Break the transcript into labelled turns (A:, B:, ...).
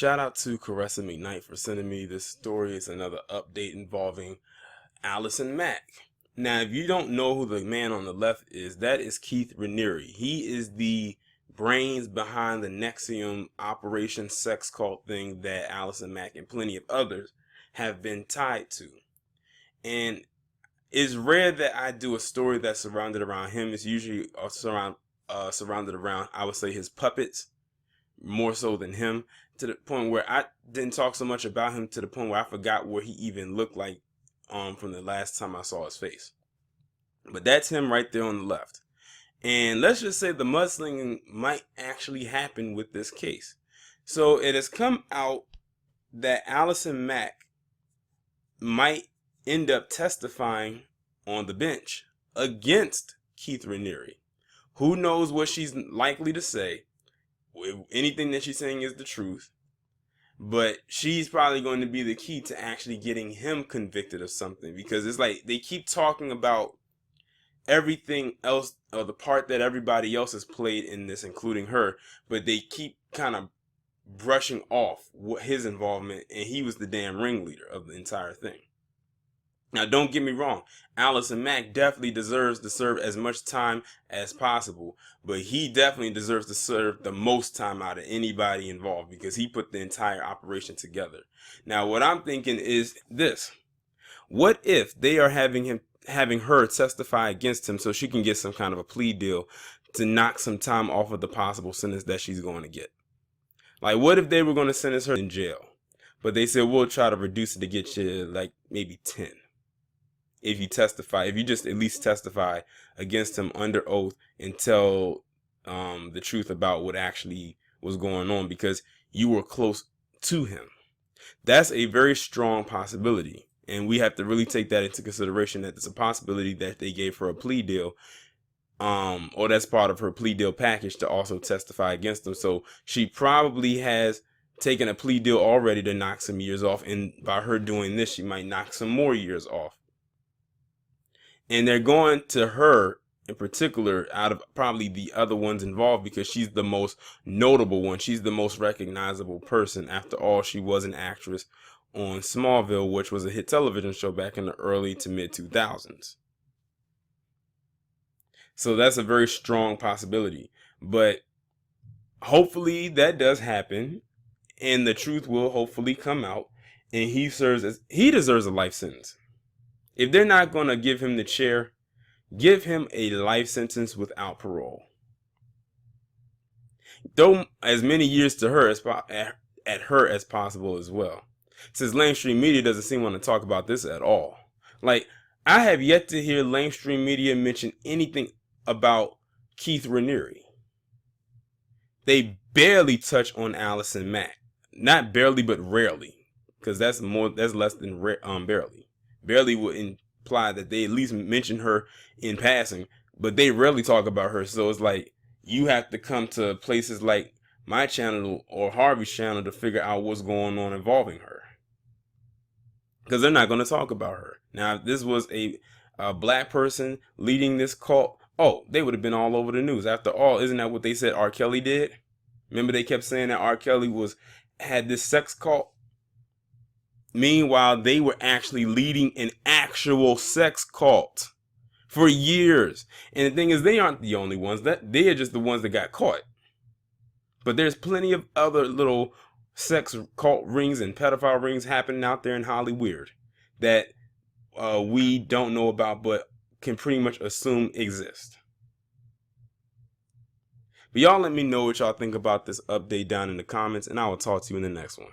A: Shout out to Caressa McKnight for sending me this story. It's another update involving Allison Mack. Now, if you don't know who the man on the left is, that is Keith Raniere. He is the brains behind the Nexium Operation Sex Cult thing that Allison Mack and plenty of others have been tied to. And it's rare that I do a story that's surrounded around him. It's usually surrounded around, I would say, his puppets, more so than him, to the point where I didn't talk so much about him to the point where I forgot what he even looked like from the last time I saw his face. But that's him right there on the left. And let's just say the mudslinging might actually happen with this case. So it has come out that Allison Mack might end up testifying on the bench against Keith Raniere. Who knows what she's likely to say? Anything that she's saying is the truth, but she's probably going to be the key to actually getting him convicted of something, because it's like they keep talking about everything else, or the part that everybody else has played in this, including her, but they keep kind of brushing off what his involvement, and he was the damn ringleader of the entire thing. Now, don't get me wrong, Allison Mack definitely deserves to serve as much time as possible, but he definitely deserves to serve the most time out of anybody involved, because he put the entire operation together. Now, what I'm thinking is this: what if they are having her testify against him so she can get some kind of a plea deal to knock some time off of the possible sentence that she's going to get? Like, what if they were going to sentence her in jail, but they said, we'll try to reduce it to get you like maybe 10. If you just at least testify against him under oath and tell the truth about what actually was going on, because you were close to him. That's a very strong possibility. And we have to really take that into consideration, that there's a possibility that they gave her a plea deal, or that's part of her plea deal package, to also testify against him. So she probably has taken a plea deal already to knock some years off. And by her doing this, she might knock some more years off. And they're going to her in particular out of probably the other ones involved, because she's the most notable one. She's the most recognizable person. After all, she was an actress on Smallville, which was a hit television show back in the early to mid 2000s. So that's a very strong possibility. But hopefully that does happen, and the truth will hopefully come out, and he deserves a life sentence. If they're not going to give him the chair, give him a life sentence without parole. Throw as many years to her at her as possible as well. Since mainstream media doesn't seem to want to talk about this at all. Like, I have yet to hear mainstream media mention anything about Keith Raniere. They barely touch on Allison Mack. Not barely, but rarely, because that's less than barely. Barely would imply that they at least mention her in passing, but they rarely talk about her. So it's like you have to come to places like my channel or Harvey's channel to figure out what's going on involving her, because they're not going to talk about her. Now, if this was a black person leading this cult, oh, they would have been all over the news. After all, isn't that what they said R. Kelly did? Remember, they kept saying that R. Kelly had this sex cult. Meanwhile, they were actually leading an actual sex cult for years. And the thing is, they aren't the only ones. They are just the ones that got caught. But there's plenty of other little sex cult rings and pedophile rings happening out there in Hollywood that we don't know about, but can pretty much assume exist. But y'all let me know what y'all think about this update down in the comments, and I will talk to you in the next one.